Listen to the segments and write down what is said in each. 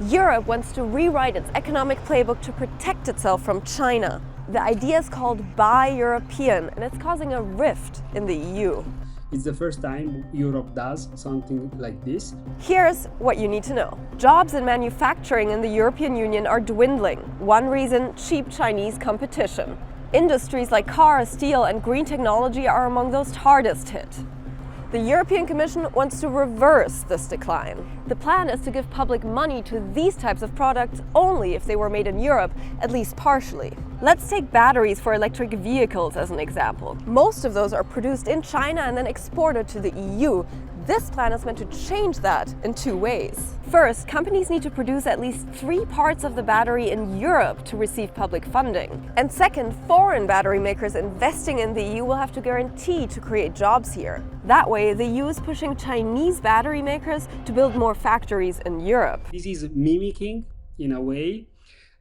Europe wants to rewrite its economic playbook to protect itself from China. The idea is called Buy European, and it's causing a rift in the EU. It's the first time Europe does something like this. Here's what you need to know. Jobs in manufacturing in the European Union are dwindling. One reason, cheap Chinese competition. Industries like car, steel, and green technology are among those hardest hit. The European Commission wants to reverse this decline. The plan is to give public money to these types of products only if they were made in Europe, at least partially. Let's take batteries for electric vehicles as an example. Most of those are produced in China and then exported to the EU. This plan is meant to change that in two ways. First, companies need to produce at least 3 parts of the battery in Europe to receive public funding. And second, foreign battery makers investing in the EU will have to guarantee to create jobs here. That way, the EU is pushing Chinese battery makers to build more factories in Europe. This is mimicking, in a way,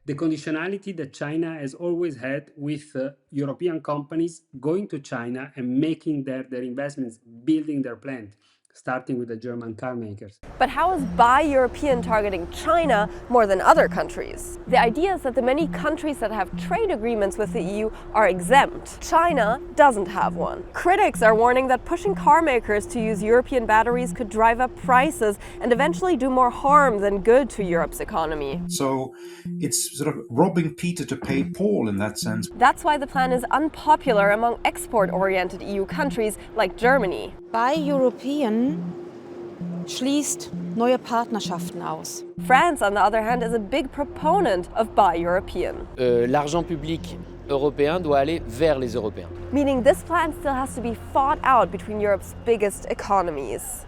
the conditionality that China has always had with European companies going to China and making their investments, building their plant, starting with the German car makers. But how is Buy European targeting China more than other countries? The idea is that the many countries that have trade agreements with the EU are exempt. China doesn't have one. Critics are warning that pushing car makers to use European batteries could drive up prices and eventually do more harm than good to Europe's economy. So it's sort of robbing Peter to pay Paul in that sense. That's why the plan is unpopular among export-oriented EU countries like Germany. Buy European schließt neue Partnerschaften aus. France, on the other hand, is a big proponent of Buy European. L'argent public européen doit aller vers les Européens. Meaning this plan still has to be fought out between Europe's biggest economies.